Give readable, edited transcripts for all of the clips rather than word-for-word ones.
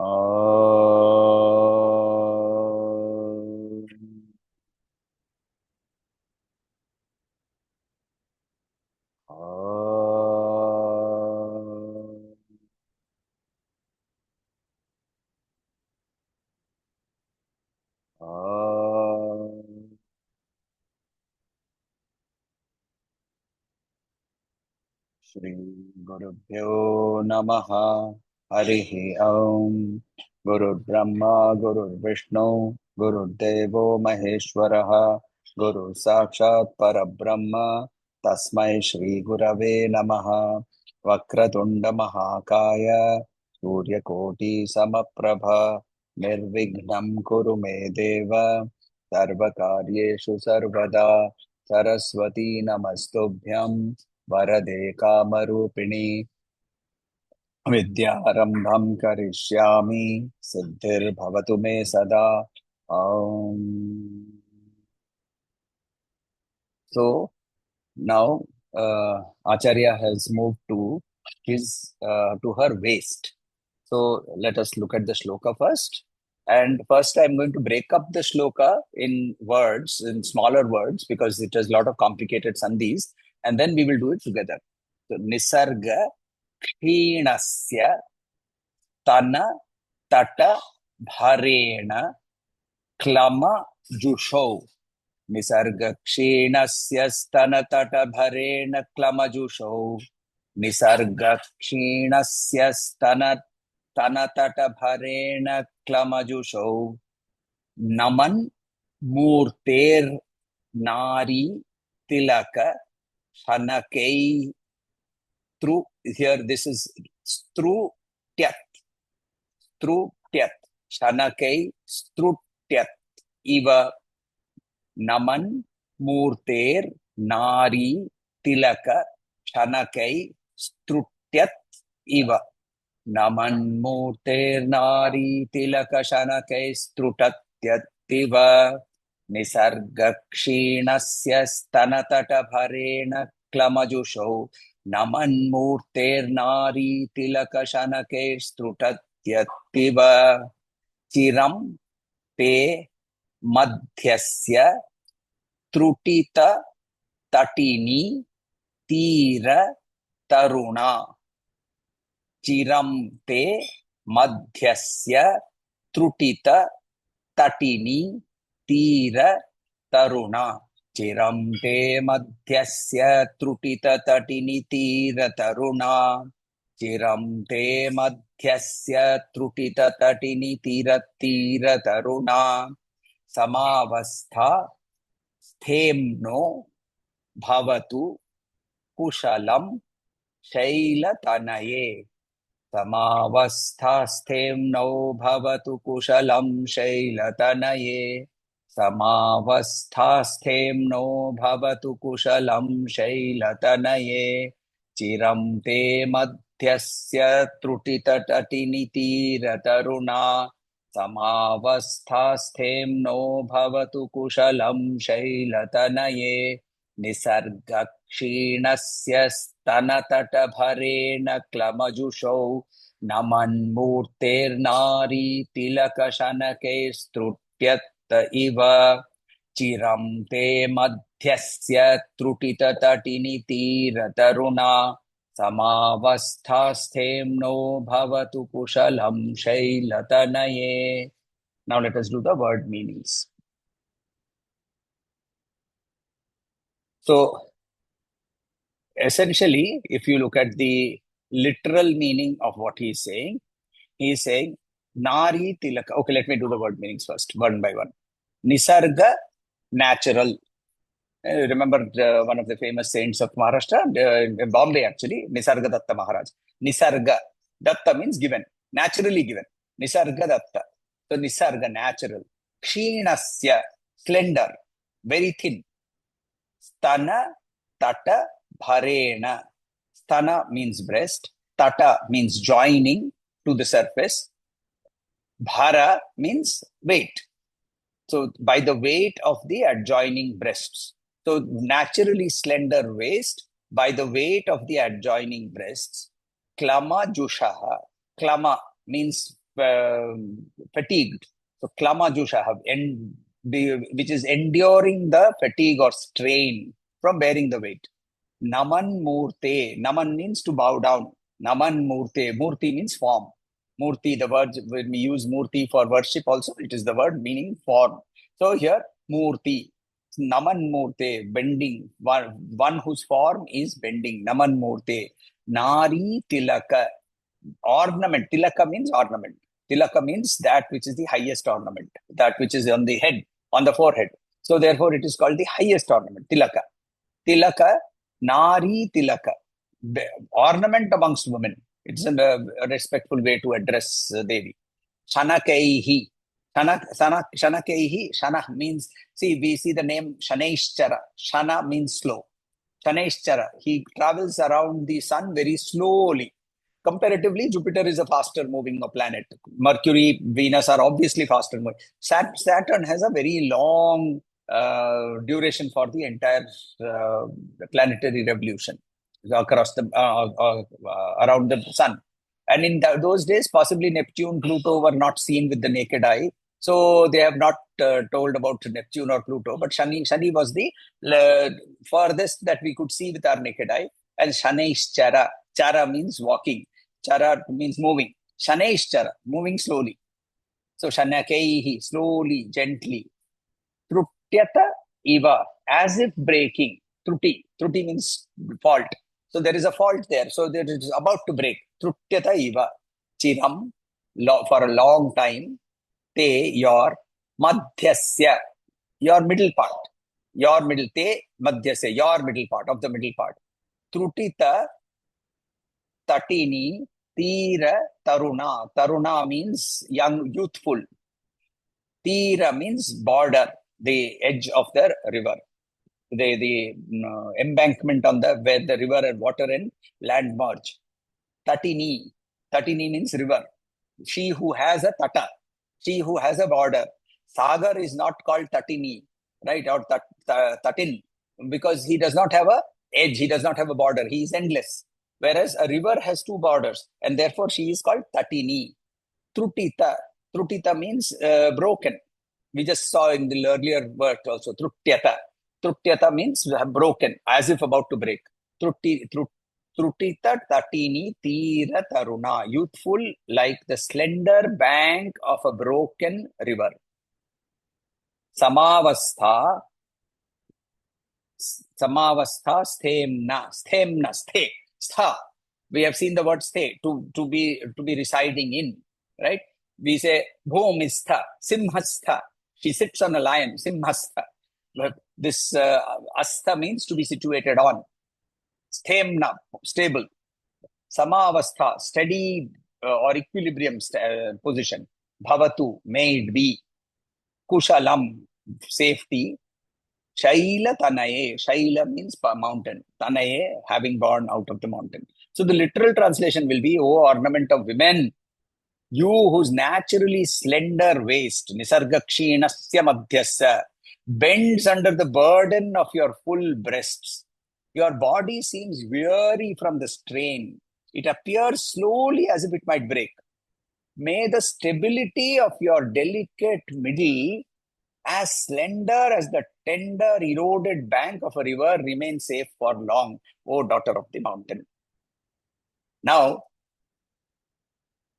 Om. Om. Om. Shri Gurubhyo Namaha. Harihi Om. Guru Brahma, Guru Vishnu, Guru Devo Maheshwaraha, Guru Sakshat Parabrahma, Tasmai Shri Gurave Namaha. Vakratunda Mahakaya, Surya Koti Samaprabha, Nirvignam Kuru Me Deva, Sarvakaryeshu Sarvada, Saraswati Namastubhyam, वरदे कामरूपिणी विद्यारंभं करिष्यामि सिद्धिर्भवतु मे सदा ॐ so now Acharya has moved to his to her waist. So let us look at the shloka first. And first, I'm going to break up the shloka in words, in smaller words, because it has a lot of complicated sandhis, and then we will do it together. So Nisarga क्षीणस्य तन तट भरेण क्लम जुषौ निसर्ग क्षीणस्य स्तन तट भरेण क्लम जुषौ निसर्ग क्षीणस्य स्तन तन तट भरेण क्लम जुषौ नमन मूर्तेर नारी तिलक शनकै through here this is through Strutyat, Shanakai, Strutyat, Iva, Naman, Murter, Nari, Tilaka, Shanakai, Strutyat, Iva, Naman, Murter, Nari, Tilaka, Shanakai, Strutatyat, Iva, Nisarga, Kshinasya, Stanatata, Bharena, Klamajusho, Naman, Murter, Nari, Tilaka, Shanakai, Strutat, यत्तिव चिरं ते मध्यस्य त्रुटित तटिनी तीर तरुणा चिरं ते मध्यस्य त्रुटित तटिनी तीर तरुणा चिरं ते मध्यस्य त्रुटित तटिनी तीर तरुणा चिरं ते मध्यस्य त्रुटित तटिनी तीर तरुणा समावस्था स्थेम्नो भवतु कुशलं शैलतनये समावस्था स्थेम्नो भवतु कुशलं शैलतनये समावस्था स्थेम्नो भवतु कुशलं शैलतनये चिरं ते मध्यस्य त्रुटितटटिनितीरतरुणा समावस्था स्थेम्नो भवतु कुशलं शैलतनये निसर्गक्षीणस्य स्तनतटभरेण क्लमजुषौ नमन्मूर्तेर्नारी तिलकशनकैस्तृट्यत इव चिरं ते मध्यस्य त्रुटितटटिनितीरतरुणा समावस्था स्थेम्नो भवतु कुशलं शैलतनये. Now let us do the word meanings. So essentially, if you look at the literal meaning of what he is saying Nari Tilaka. Okay, let me do the word meanings first, one by one. Nisarga, natural. Remember one of the famous saints of Maharashtra, in Bombay actually, Nisarga Datta Maharaj. Nisarga. Datta means given, naturally given. Nisarga Datta. So Nisarga, natural. Kshinasya, slender, very thin. Stana, Tata, Bharena. Stana means breast. Tata means joining to the surface. Bhara means weight. So by the weight of the adjoining breasts. So naturally slender waist by the weight of the adjoining breasts. Klama Jushaha. Klama means fatigued. So klamajusha, which is enduring the fatigue or strain from bearing the weight. Naman murte. Naman means to bow down. Naman murte. Murti means form. Murti, the word, when we use murti for worship also, it is the word meaning form. So here, murti. Naman murte, bending. One whose form is bending. Naman murte. Nari tilaka. Ornament. Tilaka means ornament. Tilaka means that which is the highest ornament, that which is on the head, on the forehead. So therefore, it is called the highest ornament. Tilaka. Tilaka, Nari Tilaka, ornament amongst women. It's a respectful way to address Devi. Shanakaihi. Shanakaihi. Shana means, see, we see the name Shaneishchara. Shana means slow. Shaneishchara. He travels around the sun very slowly. Comparatively, Jupiter is a faster moving planet. Mercury, Venus are obviously faster moving. Saturn has a very long duration for the entire uh, planetary revolution across the around the sun. And in those days, possibly Neptune, Pluto were not seen with the naked eye. So they have not told about Neptune or Pluto, but Shani was the furthest that we could see with our naked eye. And Shanaish Chara. Chara means walking. Chara means moving. Shanaish Chara, moving slowly. So Shanakaihi, slowly, gently. Trutyata iva, as if breaking. Truti means fault. So there is a fault there. So that it is about to break. Trutyata iva. Chiram, for a long time. Te, your madhyasya, your middle part. Your middle, te, madhyasya, your middle part, of the middle part. Trutita, tatini, tira, taruna. Taruna means young, youthful. Tira means border, the edge of the river. The embankment on the where the river and water and land merge. Tatini. Tatini means river. She who has a tata. She who has a border. Sagar is not called Tatini, right? Or Tatin, because he does not have a edge. He does not have a border. He is endless. Whereas a river has two borders, and therefore she is called Tatini. Trutita. Trutita means broken. We just saw in the earlier word also. Trutyata. Trutyata means broken, as if about to break. Trutita tatini tira taruna. Youthful like the slender bank of a broken river. Samavastha. Samavastha sthemna. Sthemna. Stha. We have seen the word stay, to be residing in, right? We say bhumistha, simhastha. She sits on a lion, simhastha. But this astha means to be situated on. Sthemna, stable. Samavastha, steady or equilibrium position. Bhavatu, may it be. Kushalam, safety. Shaila Tanaye. Shaila means mountain. Tanaye, having born out of the mountain. So the literal translation will be, O ornament of women, you whose naturally slender waist, nisargakshinasya madhyasya, bends under the burden of your full breasts. Your body seems weary from the strain. It appears slowly as if it might break. May the stability of your delicate middle, as slender as the tender eroded bank of a river, remain safe for long, O daughter of the mountain. Now,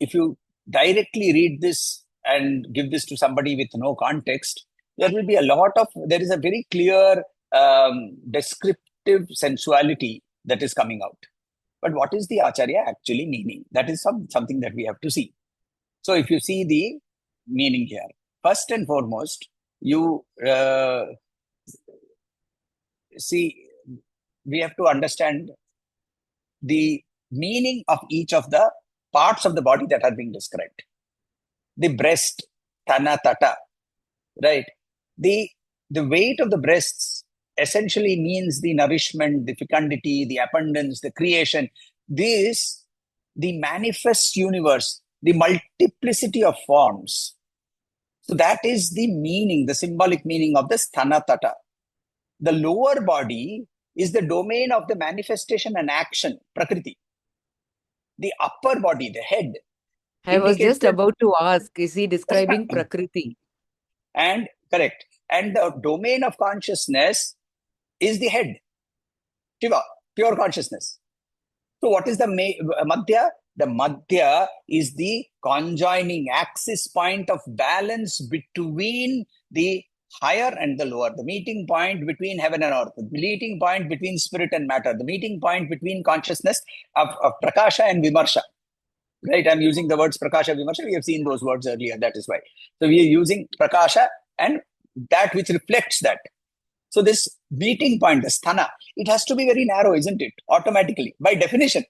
if you directly read this and give this to somebody with no context, there will be there is a very clear descriptive sensuality that is coming out. But what is the Acharya actually meaning? That is something that we have to see. So if you see the meaning here, first and foremost, you see, we have to understand the meaning of each of the parts of the body that are being described. The breast, tana tata, right? The weight of the breasts essentially means the nourishment, the fecundity, the abundance, the creation. This, the manifest universe, the multiplicity of forms. So that is the meaning, the symbolic meaning of the sthana tata. The lower body is the domain of the manifestation and action, prakriti. The upper body, the head, I was indicates just that, about to ask, is he describing Prakriti? and correct. And the domain of consciousness is the head, Shiva, pure consciousness. So what is the Madhya? The Madhya is the conjoining axis point of balance between the higher and the lower, the meeting point between heaven and earth, the meeting point between spirit and matter, the meeting point between consciousness of Prakasha and Vimarsha. Right? I'm using the words Prakasha, Vimarsha. We have seen those words earlier. That is why. So we are using Prakasha and that which reflects that. So this meeting point, the sthana, it has to be very narrow, isn't it? Automatically, by definition.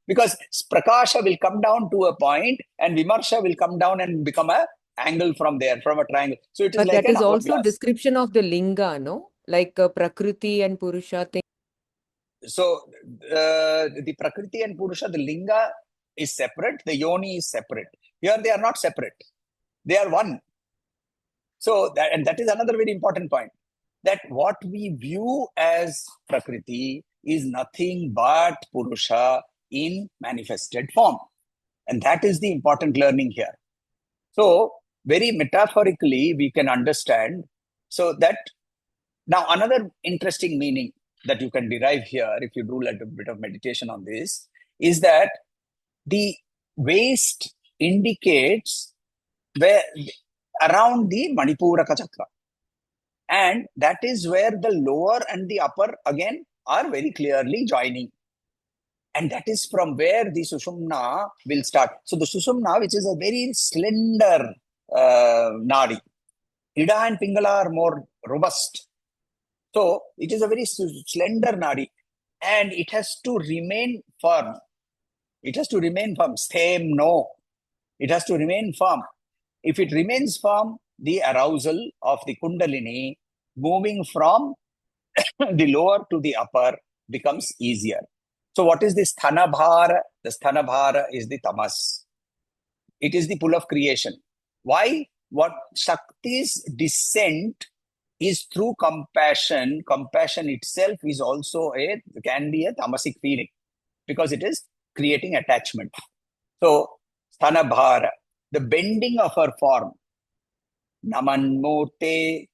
Because Prakasha will come down to a point and Vimarsha will come down and become a angle from there, from a triangle. So it is But like that an is also hourglass. description of the linga, no? Like Prakriti and Purusha thing. So the Prakriti and Purusha, the linga is separate, the yoni is separate. Here they are not separate. They are one. So that is another very important point. That what we view as Prakriti is nothing but Purusha in manifested form. And that is the important learning here. So, very metaphorically, we can understand. So, that now another interesting meaning that you can derive here, if you do a little bit of meditation on this, is that the waist indicates where around the Manipuraka chakra. And that is where the lower and the upper again are very clearly joining. And that is from where the Sushumna will start. So the Sushumna, which is a very slender nadi, Ida and Pingala are more robust. So it is a very slender nadi and it has to remain firm. It has to remain firm. Stem, no. It has to remain firm. If it remains firm, the arousal of the Kundalini moving from the lower to the upper becomes easier. So what is the sthana bhara? The sthana bhara is the tamas. It is the pull of creation. Why? What Shakti's descent is through compassion. Compassion itself is also can be a tamasic feeling because it is creating attachment. So sthana bhara, the bending of her form, naman murte,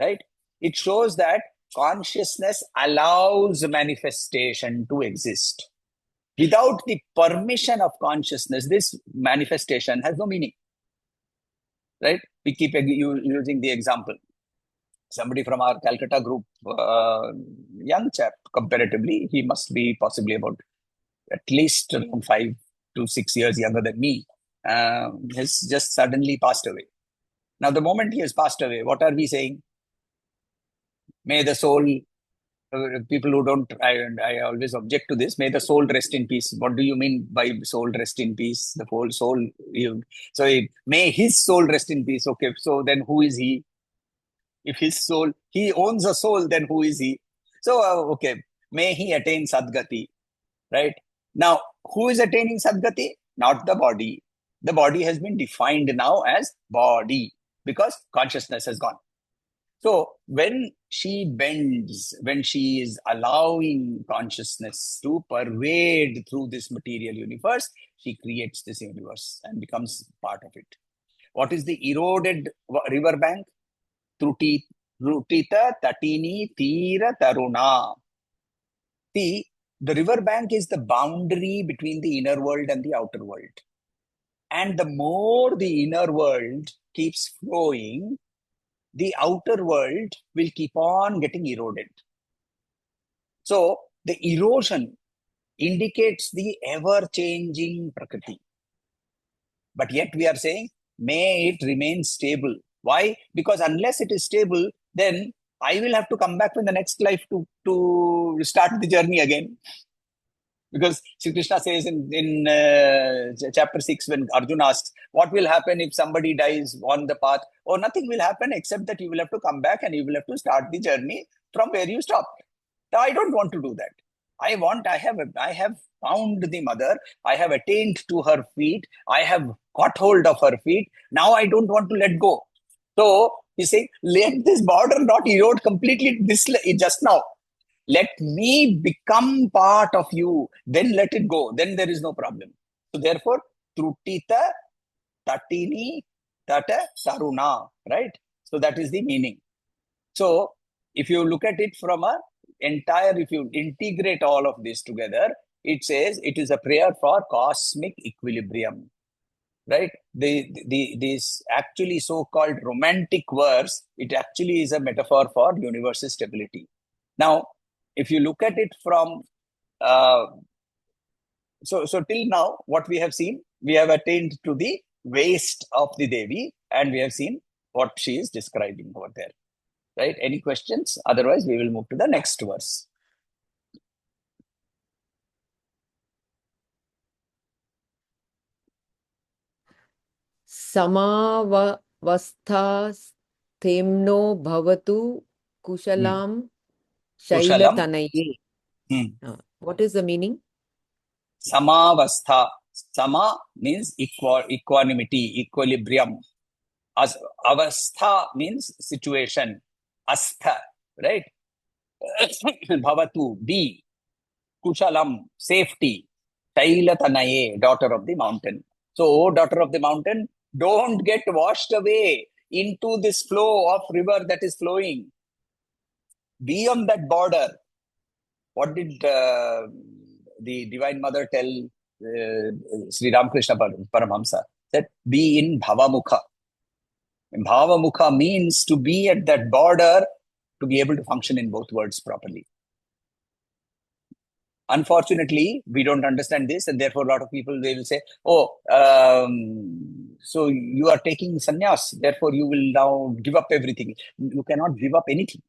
right? It shows that consciousness allows manifestation to exist. Without the permission of consciousness, this manifestation has no meaning. Right? We keep using the example. Somebody from our Calcutta group, young chap, comparatively, he must be possibly about at least around 5 to 6 years younger than me, has just suddenly passed away. Now, the moment he has passed away, what are we saying? May the soul, people who don't, I always object to this, may the soul rest in peace. What do you mean by soul rest in peace? The whole soul, may his soul rest in peace. Okay, so then who is he? If his soul, he owns a soul, then who is he? So, okay, may he attain Sadgati, right? Now, who is attaining Sadgati? Not the body. The body has been defined now as body because consciousness has gone. So when she bends, when she is allowing consciousness to pervade through this material universe, she creates this universe and becomes part of it. What is the eroded riverbank? Trutita, Tatini, Tira, Taruna. See, the riverbank is the boundary between the inner world and the outer world. And the more the inner world keeps flowing, the outer world will keep on getting eroded. So the erosion indicates the ever-changing Prakriti. But yet we are saying, may it remain stable. Why? Because unless it is stable, then I will have to come back in the next life to start the journey again. Because Sri Krishna says in chapter 6, when Arjuna asks, what will happen if somebody dies on the path? Oh, nothing will happen except that you will have to come back and you will have to start the journey from where you stopped. Now, I don't want to do that. I have found the mother. I have attained to her feet. I have got hold of her feet. Now I don't want to let go. So he's saying, let this border not erode completely just now. Let me become part of you. Then let it go. Then there is no problem. So therefore, Trutita, Tatini, Tata, Taruna, right? So that is the meaning. So if you look at it from a entire, if you integrate all of this together, it says it is a prayer for cosmic equilibrium, right? This actually so-called romantic verse, it actually is a metaphor for universal stability. Now, if you look at it from uh, so till now, what we have seen, we have attained to the waist of the Devi, and we have seen what she is describing over there. Right? Any questions? Otherwise, we will move to the next verse. समावस्थास्तेम्नो भवतु Hmm. कुशलां Kushalam. शैलतनये. Hmm. What is the meaning? Samavastha. Sama means equanimity, equilibrium. As avastha means situation. Astha, right? Bhavatu, be. Kushalam, safety. Shailatanaye, daughter of the mountain. So, oh, daughter of the mountain, don't get washed away into this flow of river that is flowing. Be on that border. What did the Divine Mother tell Sri Ramakrishna Paramahamsa? That be in Bhavamukha. And Bhavamukha means to be at that border to be able to function in both worlds properly. Unfortunately, we don't understand this, and therefore a lot of people, they will say, oh, so you are taking sannyas, therefore you will now give up everything. You cannot give up anything.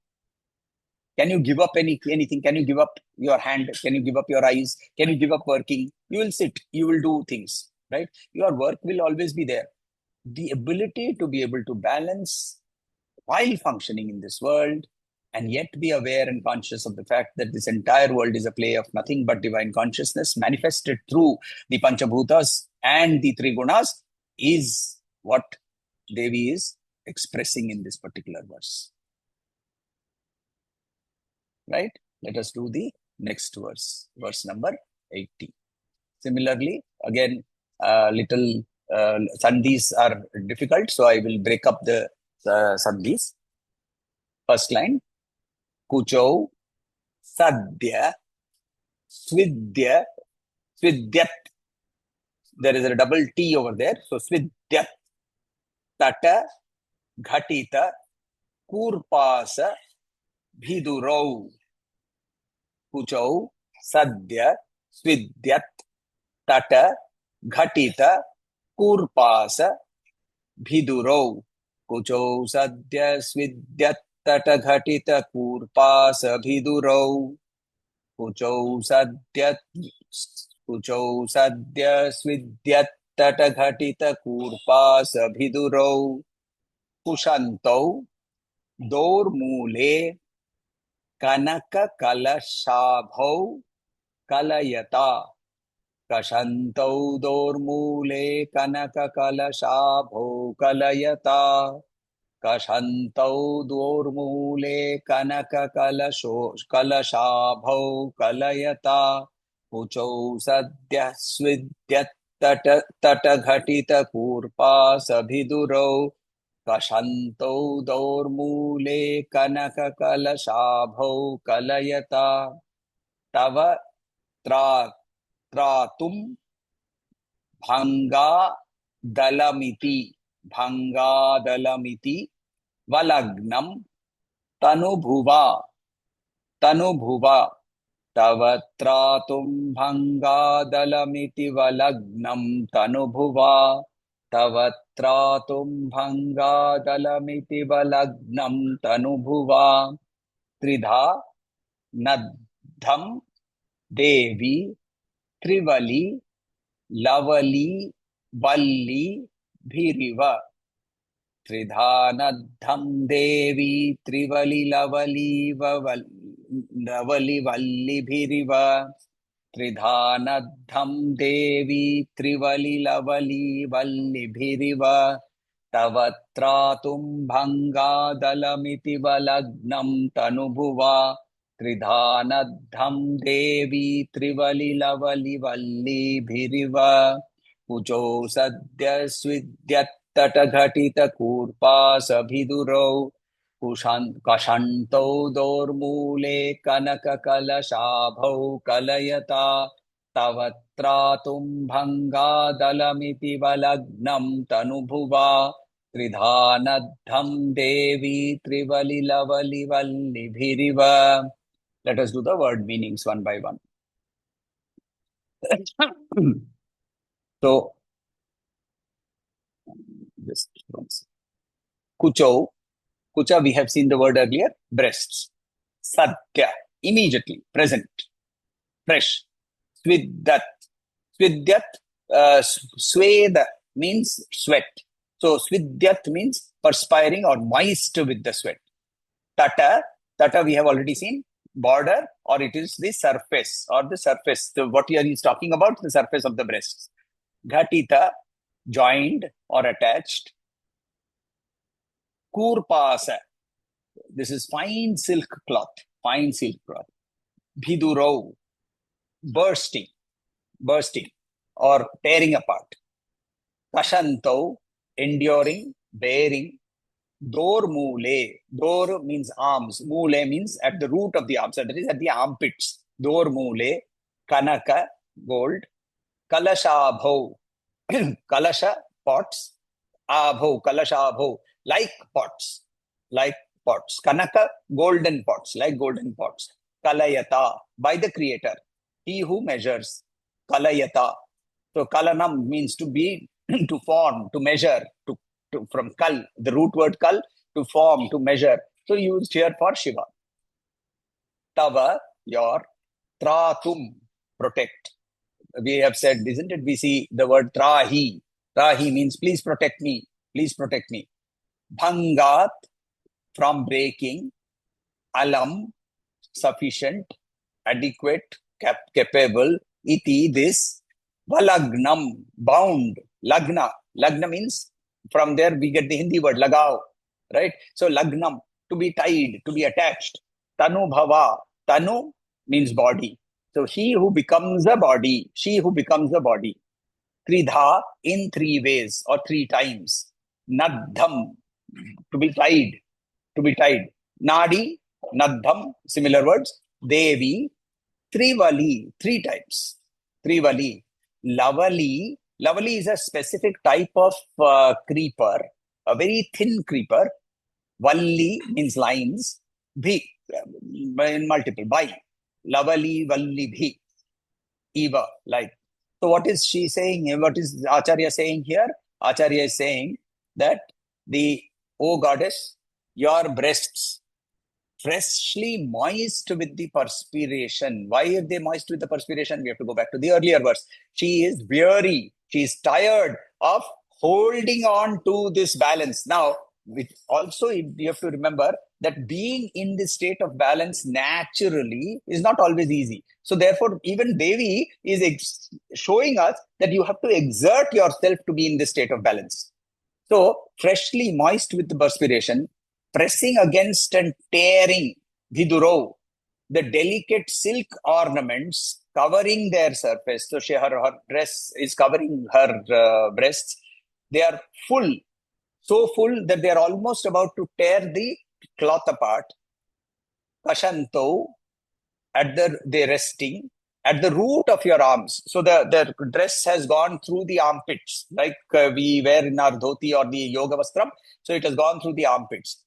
Can you give up anything? Can you give up your hand? Can you give up your eyes? Can you give up working? You will sit, you will do things, right? Your work will always be there. The ability to be able to balance while functioning in this world and yet be aware and conscious of the fact that this entire world is a play of nothing but divine consciousness manifested through the Panchabhutas and the Trigunas is what Devi is expressing in this particular verse. Right? Let us do the next verse, verse number 80. Similarly, again, little sandhis are difficult, so I will break up the sandhis. First line, Kuchau, Sadhya, Svidya, Svidyat. There is a double T over there, so Svidyat, Tata, Ghatita, Kurpasa, Bhidurau. Kuchau, Sadhya, Svidyat, Tata, Ghatita, Kurpasa, Bhidurau. Kuchau, Sadhya, Svidyat, Tata, Ghatita, Kurpasa, Bhidurau. Kuchau, Sadhya, Svidyat, Tata, Ghatita, Kurpasa, Bhidurau. Kushantau, Dormule, Kanaka, Kalashabhau, Kalayata. Kashantau dormule kanaka kalashabho kalayata. Kashantau dormule kanaka kalashabho kalayata. Kuchau sadhya svidyat tata ghatita kurpa sabhidurau. Kashantau dormule kanaka kalashabho kalayata. Tava tra त्रातुम भंगा दलमिति वलग्नम तनुभुवा तव त्रातुम भंगा दलमिति वलग्नम तनुभुवा तव त्रातुम भंगा दलमिति वलग्नम तनुभुवा त्रिधा नद्धम देवी त्रिवली lovely वल्ली भीरिव. त्रिधानद्धं देवी त्रिवली lovely lovely वल्ली भीरिव. त्रिधानद्धं देवी त्रिवली lovely वल्ली भीरिव. तव त्रातुं भंगादलमिति वलग्नं तनुभुवा. त्रिधानद्धं देवी त्रिवली lovely वल्ली भीरिव. कुचौ सद्य स्विद्यत्तटघटितकूर्पासभिदुरौ कषन्तौ दोर्मूले कनककलशाभौ कलयता तव त्रातुं भङ्गादलमिति वलग्नं तनुभुवा त्रिधानद्धं देवी त्रिवलिलवलिवल्लिभिरिव. Let us do the word meanings one by one. So, just once. Kuchau. Kucha, we have seen the word earlier. Breasts. Satya. Immediately. Present. Fresh. Sviddat. Svidyat. Sweda means sweat. So, Svidyat means perspiring or moist with the sweat. Tata. Tata we have already seen. Border, or it is the surface or the surface. So what he is talking about, the surface of the breasts. Ghatita, joined or attached. Kurpasa, this is fine silk cloth. Fine silk cloth. Bhidurau, bursting or tearing apart. Kashantau, enduring, bearing. Dor mule. Dor means arms. Mule means at the root of the arms. That is at the armpits. Dor mule. Kanaka, gold. Kalashabho. Kalasha, pots. Abho, kalashabho. Like pots. Like pots. Kanaka, golden pots. Like golden pots. Kalayata, by the creator. He who measures. Kalayata. So kalanam means to be, to form, to measure, from kal, the root word kal, to form, to measure. So used here for Shiva. Tava, your, tratum, protect. We have said, isn't it? We see the word trahi. Trahi means please protect me. Please protect me. Bhangat, from breaking. Alam, sufficient, adequate, capable. Iti, this. Valagnam, bound. Lagna. Lagna means, from there we get the Hindi word lagao, right? So lagnam, to be tied, to be attached. Tanu bhava. Tanu means body. So he who becomes a body, she who becomes a body. Tridha, in three ways or three times. Nadham, to be tied, to be tied. Nadi, nadham, similar words. Devi, Trivali, three times. Trivali. Lavali. Lavali is a specific type of creeper, a very thin creeper. Valli means lines. Bhi, in multiple. By. Lavali, Valli, Bhi. Eva, like. So what is she saying? What is Acharya saying here? Acharya is saying that O goddess, your breasts, freshly moist with the perspiration. Why are they moist with the perspiration? We have to go back to the earlier verse. She is weary. She is tired of holding on to this balance. Now, also you have to remember that being in this state of balance naturally is not always easy. So therefore, even Devi is showing us that you have to exert yourself to be in this state of balance. So, freshly moist with the perspiration, pressing against and tearing viduro, the delicate silk ornaments covering their surface. So her dress is covering her breasts. They are full, so full that they are almost about to tear the cloth apart. Kashanto, they're resting at the root of your arms. So the dress has gone through the armpits, like we wear in our dhoti or the yoga vastram. So it has gone through the armpits.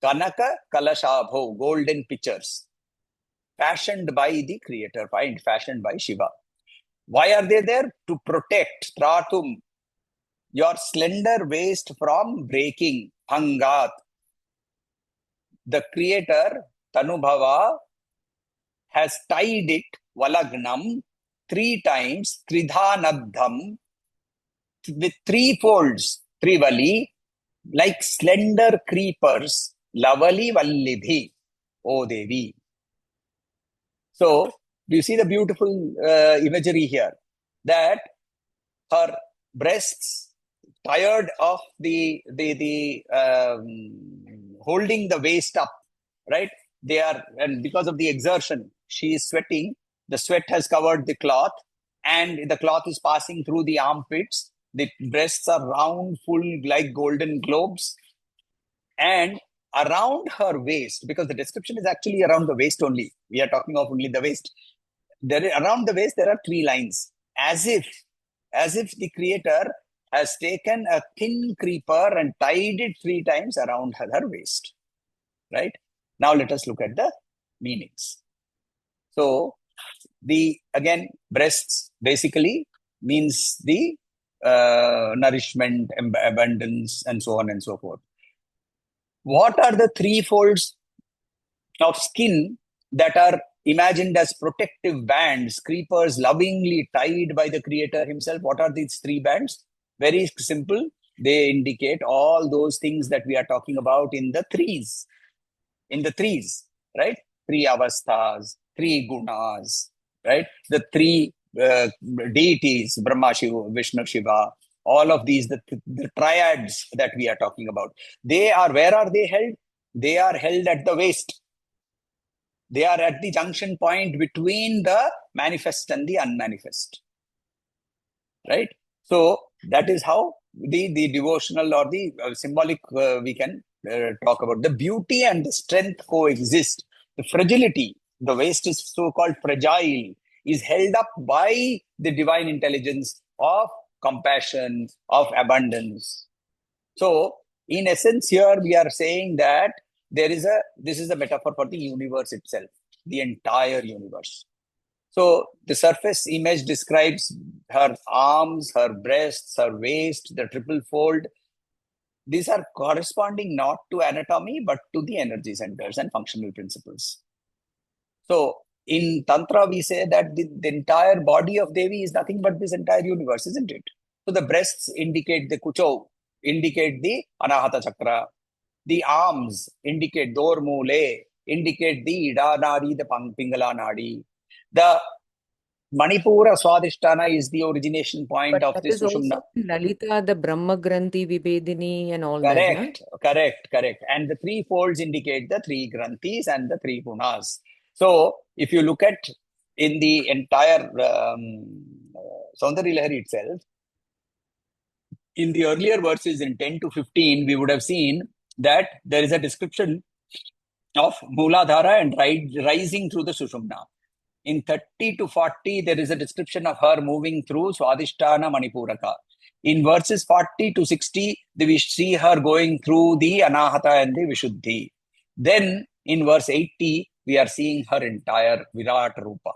Kanaka kalashabho, golden pitchers, fashioned by the creator, fashioned by Shiva. Why are they there? To protect, tratum, your slender waist from breaking, hangat. The creator, Tanubhava, has tied it, valagnam, three times, tridhanadham, with three folds, trivali, like slender creepers, lavali vallibhi, O Devi. So, you see the beautiful imagery here, that her breasts, tired of the holding the waist up, right? They are, and because of the exertion, she is sweating. The sweat has covered the cloth, and the cloth is passing through the armpits. The breasts are round, full, like golden globes, and around her waist, because the description is actually around the waist only. We are talking of only the waist. Around the waist, there are three lines, as if the creator has taken a thin creeper and tied it three times around her waist. Right? Now let us look at the meanings. So the again breasts basically means the nourishment, abundance, and so on and so forth. What are the three folds of skin that are imagined as protective bands, creepers lovingly tied by the creator himself? What are these three bands? Very simple. They indicate all those things that we are talking about in the threes, right? Three avasthas, three gunas, right? The three deities, Brahma, Shiva, Vishnu, Shiva, all of these, the triads that we are talking about. Where are they held? They are held at the waist. They are at the junction point between the manifest and the unmanifest. Right? So that is how the devotional or the symbolic we can talk about. The beauty and the strength coexist. The fragility, the waist is so-called fragile, is held up by the divine intelligence of compassion, of abundance. So, in essence, here we are saying that this is a metaphor for the universe itself, the entire universe. So the surface image describes her arms, her breasts, her waist, the triple fold. These are corresponding not to anatomy, but to the energy centers and functional principles. So in Tantra, we say that the entire body of Devi is nothing but this entire universe, isn't it? So the breasts indicate the Kucho, indicate the Anahata Chakra. The arms indicate Dor Mule, indicate the Ida Nadi, the Pingala Nadi. The Manipura Swadhisthana is the origination point But of that the is Sushumna. also in Lalita, the Brahma Granthi, Vibedini, and all that, na? Correct. And the three folds indicate the three Granthis and the three Gunas. So, if you look at in the entire Soundarya Lahari itself, in the earlier verses in 10 to 15, we would have seen that there is a description of Mooladhara and rising through the Sushumna. In 30 to 40, there is a description of her moving through Swadhisthana Manipuraka. In verses 40 to 60, we see her going through the Anahata and the Vishuddhi. Then in verse 80, we are seeing her entire Virat Rupa.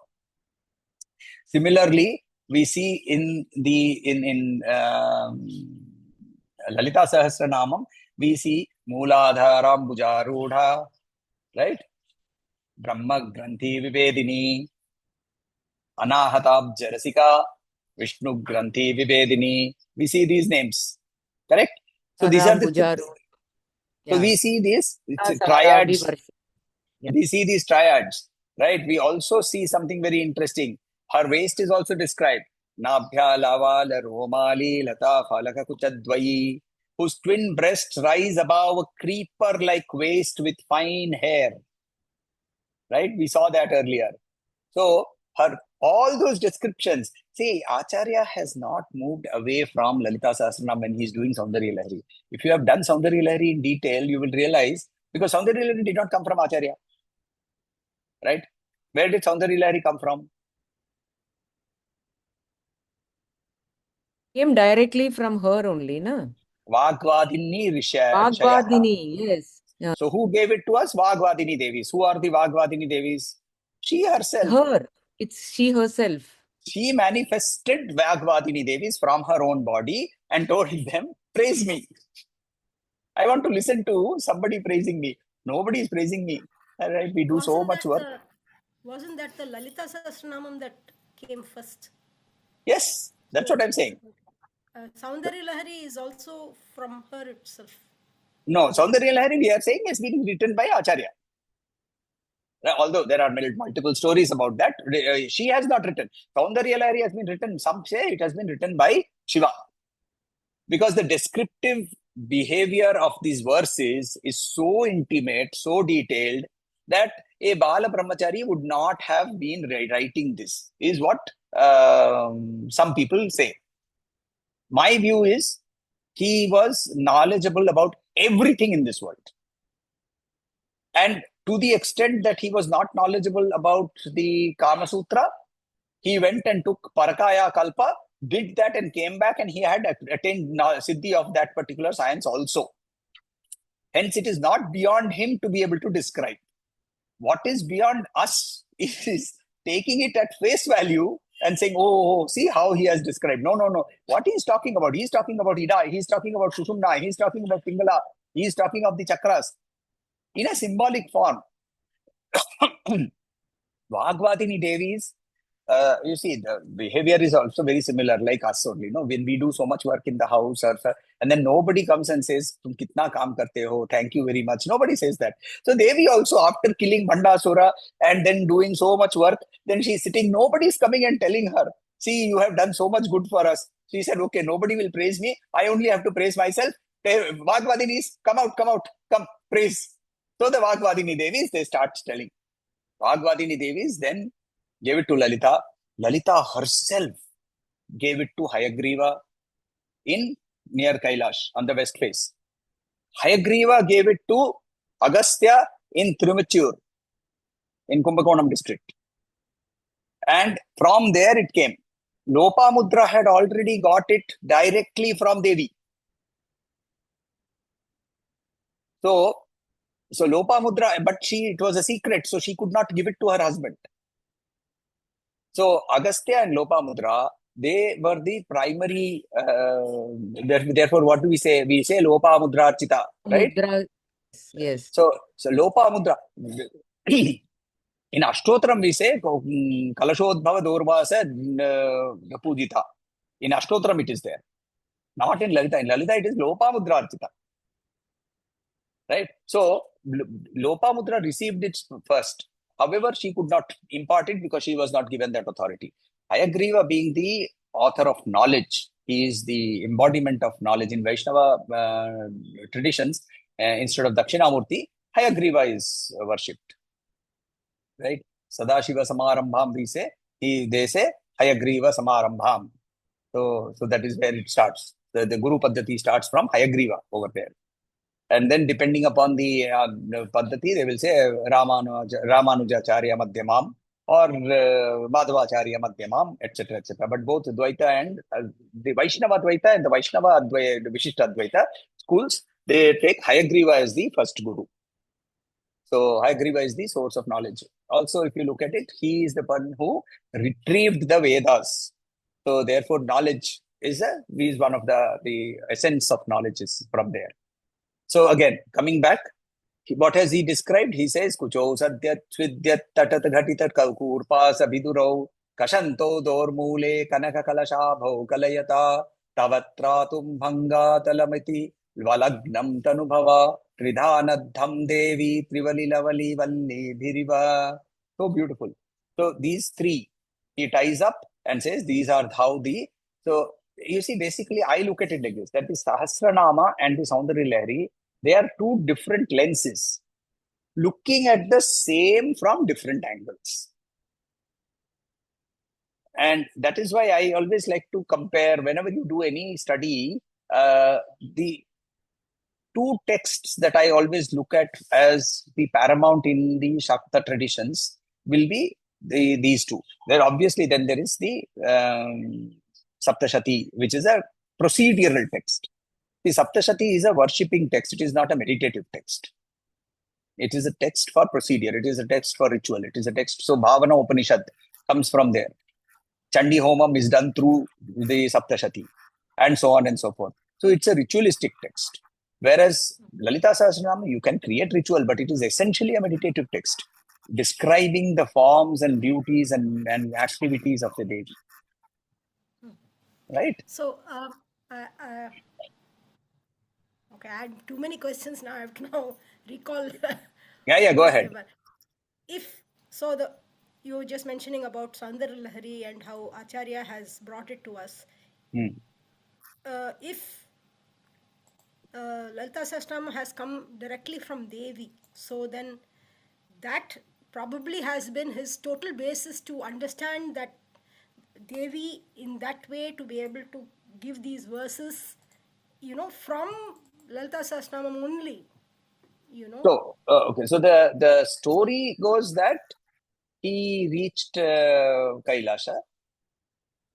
Similarly, we see in Lalita Sahasranamam, we see Mooladharam Bujarudha, right? Brahma Granthi Vivedini, Anahatab Jarasika, Vishnu Granthi Vivedini. We see these names, correct? So these are Taram the Bujaru. so Yeah. we see these Sahara triads. Vivarsha. Yeah. We see these triads, right? We also see something very interesting. Her waist is also described. Nabhya Lavala Romali Lata Falaka Kuchadvayi, whose twin breasts rise above a creeper-like waist with fine hair. Right? We saw that earlier. So all those descriptions. See, Acharya has not moved away from Lalita Sahasranam when he's doing Soundarya Lahari. If you have done Soundarya Lahari in detail, you will realize, because Soundarya Lahari did not come from Acharya. Right? Where did Soundarya Lahari come from? Came directly from her only, na? Vagvadini Rishayaha. Bhagwadini, yes. Yeah. So who gave it to us? Vagvadini Devis. Who are the Vagvadini Devis? She herself. Her. It's she herself. She manifested Vagvadini Devis from her own body and told them, praise me. I want to listen to somebody praising me. Nobody is praising me. All right, we do so much work. Wasn't that the Lalita Sahasranamam that came first? Yes, that's what I'm saying. Soundarya Lahari is also from her itself. No, Soundarya Lahari, we are saying, has been written by Acharya. Although there are multiple stories about that, she has not written. Soundarya Lahari has been written, some say it has been written by Shiva. Because the descriptive behavior of these verses is so intimate, so detailed, that a Bala Brahmachari would not have been writing this. Is what some people say. My view is he was knowledgeable about everything in this world. And to the extent that he was not knowledgeable about the Kama Sutra, he went and took Parakaya Kalpa, did that and came back, and he had attained Siddhi of that particular science also. Hence, it is not beyond him to be able to describe. What is beyond us is taking it at face value and saying, oh, see how he has described. No. What he's talking about? He's talking about Ida, he's talking about Sushumna, he's talking about Pingala, he's talking of the chakras in a symbolic form. Vagwadini Devis, you see, the behavior is also very similar, like us only. When we do so much work in the house, and then nobody comes and says, "Tum kitna kaam karte ho? Thank you very much." Nobody says that. So Devi also, after killing Bhandasura and then doing so much work, then she's sitting. Nobody's coming and telling her, "See, you have done so much good for us." She said, "Okay, nobody will praise me. I only have to praise myself." Vagwadinis, come out, come, praise. So the Vagwadini Devis, they start telling. Vagwadini Devis then gave it to Lalita. Lalita herself gave it to Hayagriva in near Kailash on the west face. Hayagriva gave it to Agastya in Tirumatturu in Kumbakonam district. And from there it came. Lopamudra had already got it directly from Devi. So Lopamudra, but it was a secret, so she could not give it to her husband. So Agastya and Lopamudra, they were the primary. Therefore, what do we say? We say Lopamudra Archita, right? Mudra, yes. So Lopamudra. In Ashtotram, we say Kalashodbhava Durvasa Pujita. In Ashtotram, it is there. Not in Lalita. In Lalita, it is Lopamudra Archita. Right? So Lopamudra received it first. However, she could not impart it because she was not given that authority. Hayagriva, being the author of knowledge, he is the embodiment of knowledge in Vaishnava traditions. Instead of Dakshinamurti, Hayagriva is worshipped. Right? Sadashiva Samarambham, they say Hayagriva Samarambham. So that is where it starts. The Guru Paddhati starts from Hayagriva over there. And then depending upon the Paddhati, they will say Ramanujacharya Madhyamam or Madhavacharya Madhyamam, etc. But both Dvaita and the Vaishnava Dvaita and the Vaishnava Advaita, the Vishishta Advaita schools, they take Hayagriva as the first Guru. So Hayagriva is the source of knowledge. Also, if you look at it, he is the one who retrieved the Vedas. So therefore, knowledge is one of the essence of knowledge is from there. So again, coming back, what has he described? He says, Kucho sadyat svidyat tatat ghatitat kurpasa vidurau kashanto dormule kanaka kalashabhau kalayata tavatratum bhanga talamiti valagnam tanubhava tridhanadham devi trivalilavali valli dhiriva. So beautiful. So these three, he ties up and says, these are how so you see, basically, I look at it like this, that the Sahasranama and the Soundarya Lahari, they are two different lenses looking at the same from different angles. And that is why I always like to compare, whenever you do any study, the two texts that I always look at as the paramount in the Shakta traditions will be these two. Then obviously, then there is the Saptashati, which is a procedural text. The Saptashati is a worshipping text. It is not a meditative text. It is a text for procedure. It is a text for ritual. It is a text. So Bhavana Upanishad comes from there. Chandi Homam is done through the Saptashati and so on and so forth. So it's a ritualistic text. Whereas Lalita Sahasranama, you can create ritual, but it is essentially a meditative text describing the forms and beauties and activities of the deity. Right? So, okay, I had too many questions now. I have to now recall. Yeah, go ahead. Whatever. If so, you were just mentioning about Soundarya Lahari and how Acharya has brought it to us. If Lalita Sahasranama has come directly from Devi, so then that probably has been his total basis to understand that Devi in that way to be able to give these verses, from Lalita Sahasranamam only, So, okay. So the story goes that he reached Kailasha,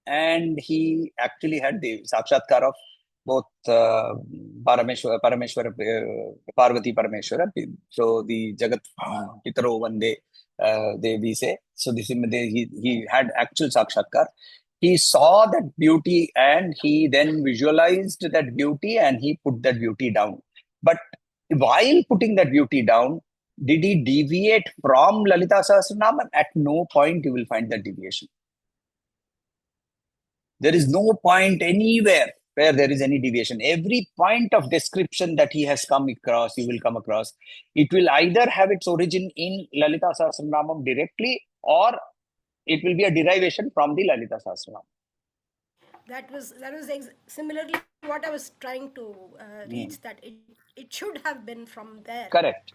and he actually had the sakshatkar of both Parvati Parameshwara. So the Jagat Pitaro Vande, we say. So he had actual sakshatkar. He saw that beauty and he then visualized that beauty and he put that beauty down. But while putting that beauty down, did he deviate from Lalita Sahasranam? At no point you will find that deviation. There is no point anywhere where there is any deviation. Every point of description that he has come across, you will come across, it will either have its origin in Lalita Sahasranamam directly, or it will be a derivation from the Lalita Sahasranam. That was similarly what I was trying to reach, that it should have been from there. Correct.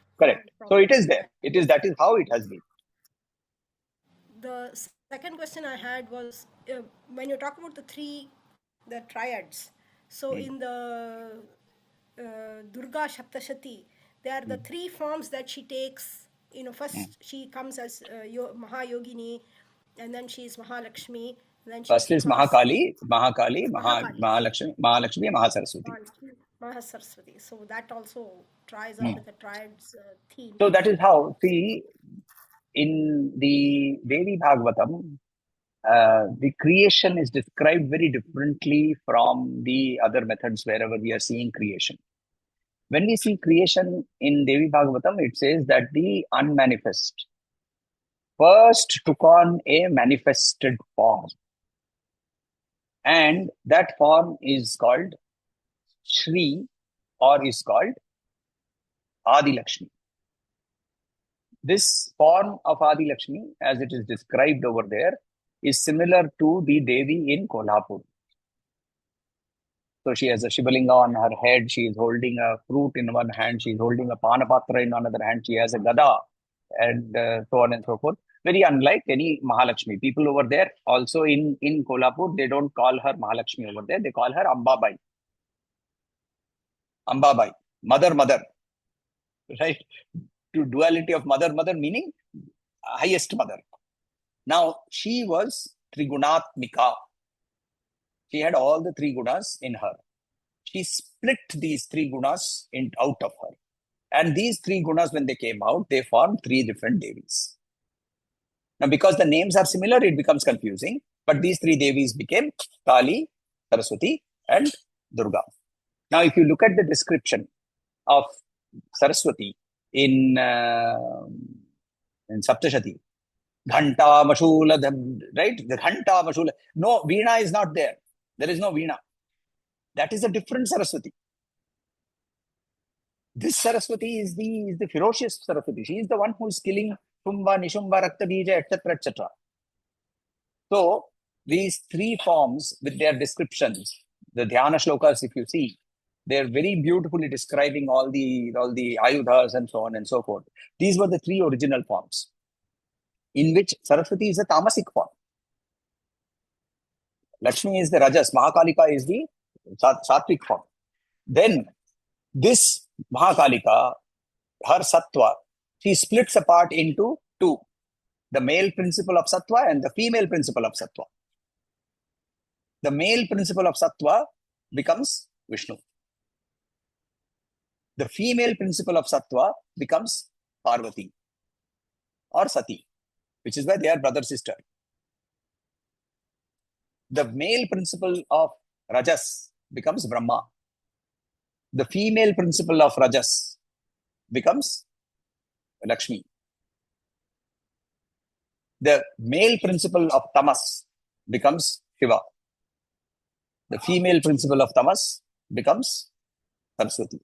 So it is there. That is how it has been. The second question I had was, when you talk about the triads. So in the Durga Shaptashati, there are the three forms that she takes. First she comes as Mahayogini, and then she is Mahalakshmi, and then First is Mahakali, Mahalakshmi, Mahasaraswati. Mahasaraswati. So that also tries out with the triads theme. So that is how, see, in the Devi Bhagavatam, the creation is described very differently from the other methods wherever we are seeing creation. When we see creation in Devi Bhagavatam, it says that the unmanifest first took on a manifested form. And that form is called Shri, or is called Adi Lakshmi. This form of Adi Lakshmi, as it is described over there, is similar to the Devi in Kolhapur. So she has a Shivalinga on her head, she is holding a fruit in one hand, she is holding a Panapatra in another hand, she has a Gada, and so on and so forth. Very unlike any Mahalakshmi. People over there, also in Kolhapur, they don't call her Mahalakshmi over there, they call her Ambabai. Ambabai, mother, right? To duality of mother, meaning highest mother. Now, she was Trigunatmika. She had all the three gunas in her. She split these three gunas out of her. And these three gunas, when they came out, they formed three different Devis. Now, because the names are similar, it becomes confusing. But these three Devis became Kali, Saraswati, and Durga. Now, if you look at the description of Saraswati in Saptashati, Ghanta, Mashula, right? The Ghanta, Mashula. No, Veena is not there. There is no Veena. That is a different Saraswati. This Saraswati is the ferocious Saraswati. She is the one who is killing Shumba, Nishumba, Rakta Bija, etc., etc. So, these three forms with their descriptions, the Dhyana Shlokas, if you see, they're very beautifully describing all the Ayudhas and so on and so forth. These were the three original forms, in which Saraswati is a tamasic form. Lakshmi is the Rajas, Mahakalika is the Sattvic form. Then, this Mahakalika, her Sattva, she splits apart into two. The male principle of Sattva and the female principle of Sattva. The male principle of Sattva becomes Vishnu. The female principle of Sattva becomes Parvati or Sati, which is why they are brother-sister. The male principle of Rajas becomes Brahma. The female principle of Rajas becomes Lakshmi. The male principle of Tamas becomes Shiva. The female principle of Tamas becomes Saraswati.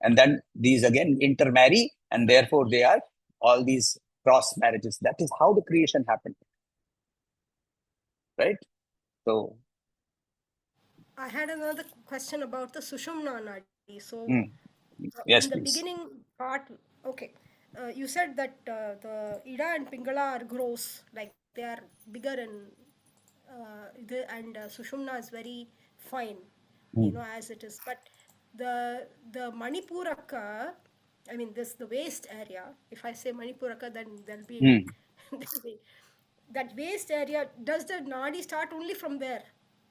And then these again intermarry, and therefore they are all these cross marriages. That is how the creation happened. Right? So I had another question about the Sushumna Nadi. So, yes, in the please. beginning part, okay, you said that the Ida and Pingala are gross, like they are bigger and Sushumna is very fine, as it is. But the Manipuraka, I mean, this the waist area. If I say Manipuraka, then there'll be, Hmm. there'll be that waist area. Does the nadi start only from there?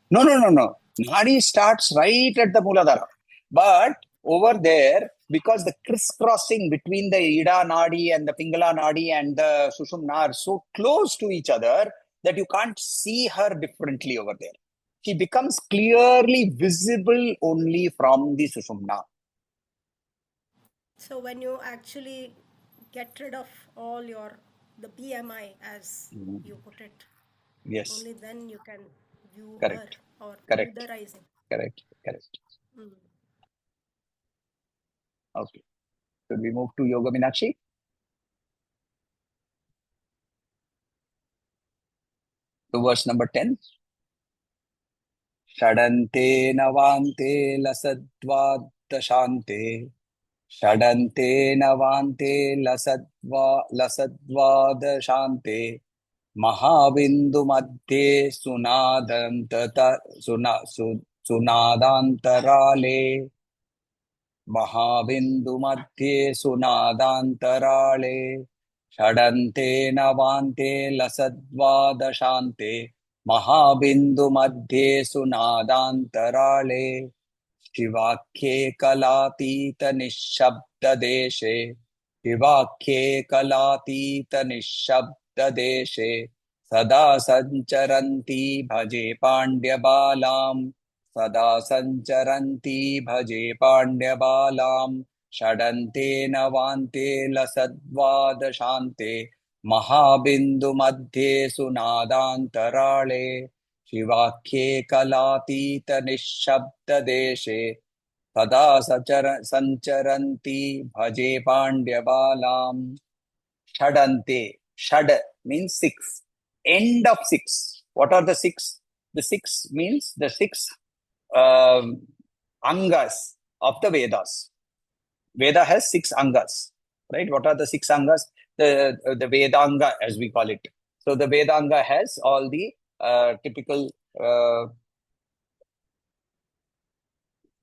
No, no, no, no. Nadi starts right at the Muladhara. But over there, because the crisscrossing between the Ida Nadi and the Pingala Nadi and the Sushumna are so close to each other that you can't see her differently over there. She becomes clearly visible only from the Sushumna. So when you actually get rid of all the BMI, as Mhm. you put it, Yes, only then you can view her correct, or view correct, the rising. correct, correct. Mm. Okay. Should we move to Yoga Minakshi? To verse number 10. षडन्ते नवान्ते लसद्वादशान्ते षडन्ते नवान्ते लसद्वादशान्ते महाबिन्दुमध्ये सुनादान्तराले महाबिन्दुमध्ये सुनादान्तराळे षडन्ते नवान्ते लसद्वादशान्ते महाबिन्दुमध्ये सुनादान्तराळे शिवाख्ये कलातीतनिःशब्ददेशे शिवाख्ये कलातीतनिःशब्ददेशे सदा सञ्चरन्ती भजे पाण्ड्यबालाम् सदा सञ्चरन्ती भजे पाण्ड्यबालाम् षडन्ते नवान्ते लसद्वादशान्ते महाबिन्दुमध्ये सुनादान्तराळे शिवाख्ये कलातीतनिःशब्ददेशे सदा सञ्चरन्ती भजे पाण्ड्यबालाम् षडन्ते. Shad means six. End of six. What are the six? The six means the six angas of the Vedas. Veda has six angas, right? What are the six angas? The Vedanga, as we call it. So the Vedanga has all the typical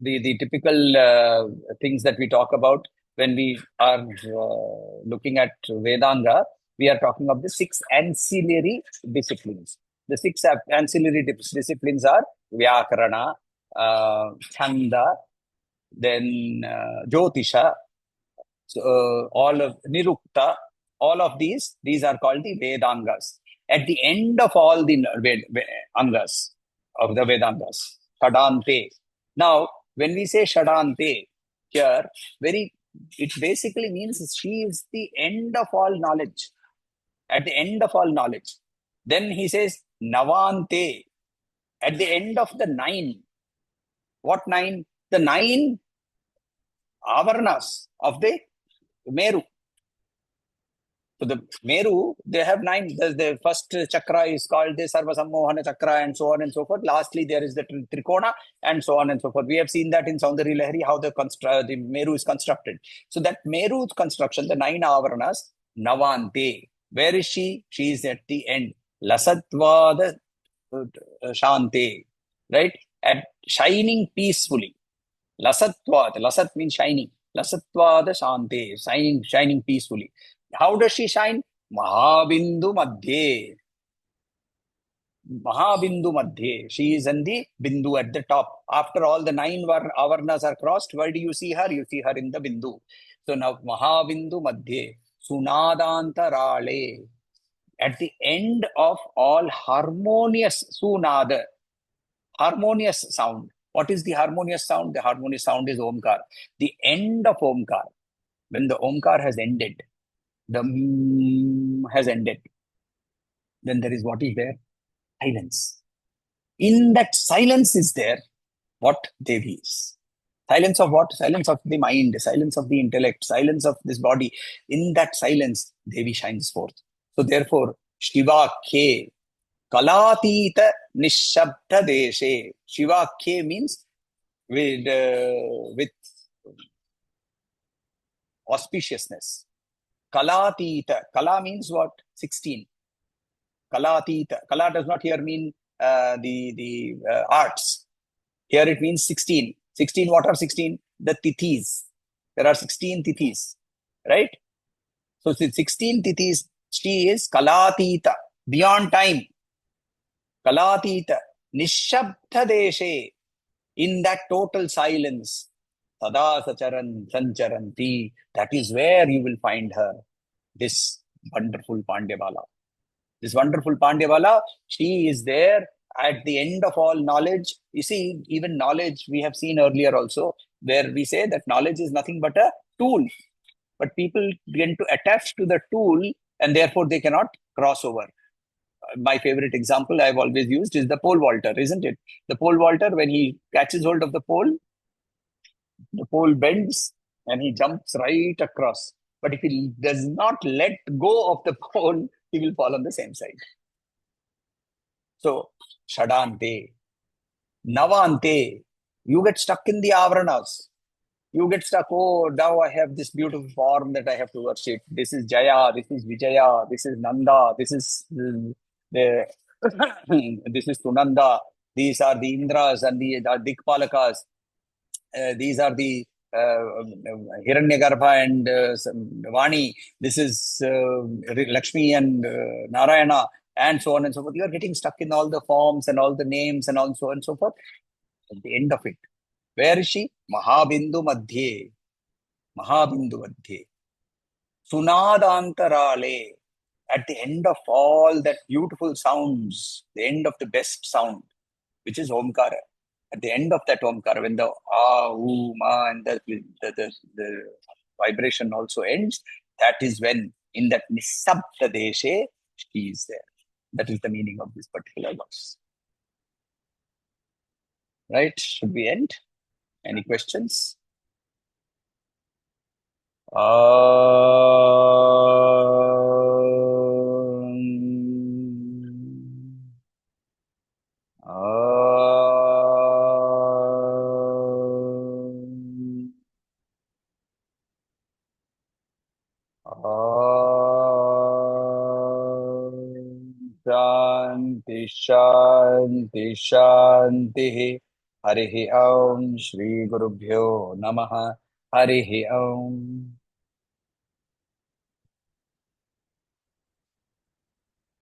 the typical things that we talk about when we are looking at Vedanga. We are talking of the six ancillary disciplines. The six ancillary disciplines are Vyakarana, Chanda, then Jyotisha, so, all of Nirukta, all of these are called the Vedangas. At the end of all the Angas of the Vedangas, Shadante. Now, when we say Shadante here, it basically means she is the end of all knowledge. At the end of all knowledge. Then he says Navante. At the end of the nine. What nine? The nine avarnas of the Meru. So the Meru, they have nine. The first chakra is called the Sarva Sammohana chakra and so on and so forth. Lastly, there is the Trikona and so on and so forth. We have seen that in Soundarya Lahari, how the Meru is constructed. So that Meru construction, the nine avaranas, Navante. Where is she? She is at the end. Lasatvada Shante. Right? And shining peacefully. Lasatvad. Lasat means shining. Lasatvada Shante. Shining peacefully. How does she shine? Mahabindu Madhye. Mahabindu Madhye. She is in the Bindu at the top. After all the nine avarnas are crossed, where do you see her? You see her in the Bindu. So now Mahabindu Madhye. Sunadantarale. At the end of all harmonious Sunada. Harmonious sound. What is the harmonious sound? The harmonious sound is Omkar. The end of Omkar. When the Omkar has ended, the has ended. Then there is what is there? Silence. In that silence is there what Devi is. Silence of what? Silence of the mind, silence of the intellect, silence of this body. In that silence, Devi shines forth. So therefore, Shiva Ke Kalatita Nishabda Deshe. Shiva Ke means with auspiciousness. Kalatita. Kala means what? 16. Kalatita. Kala does not here mean the arts. Here it means 16. 16, what are 16? The tithis. There are 16 tithis, right? So 16 tithis, she is Kalatita, beyond time. Kalatita, Nishabda Deshe, in that total silence. Sada Sacharan Sancharanti, that is where you will find her, this wonderful Pandyabala. This wonderful Pandyabala, she is there at the end of all knowledge. You see, even knowledge, we have seen earlier also, where we say that knowledge is nothing but a tool. But people begin to attach to the tool and therefore they cannot cross over. My favorite example I've always used is the pole vaulter, isn't it? The pole vaulter, when he catches hold of the pole bends and he jumps right across. But if he does not let go of the pole, he will fall on the same side. So, Shadante, Navante, you get stuck in the avranas. You get stuck, oh, now I have this beautiful form that I have to worship. This is Jaya, this is Vijaya, this is Nanda, this is the this is Sunanda. These are the Indras and the Dikpalakas. These are the Hiranyagarbha and Vani. This is Lakshmi and Narayana, and so on and so forth. You are getting stuck in all the forms and all the names and all so on and so forth. At the end of it, where is she? Mahabindu Madhye. Mahabindu Madhye. Sunadantarale. At the end of all that beautiful sounds, the end of the best sound, which is Omkara. At the end of that Omkara, when the ah, oo, ma, and the vibration also ends, that is when in that Nisabda Deshe, she is there. That is the meaning of this particular verse. Right? Should we end? Any questions? Shanti, Shanti, Shanti. Harihi Om, Shri Gurubhyo Namaha. Harihi Om.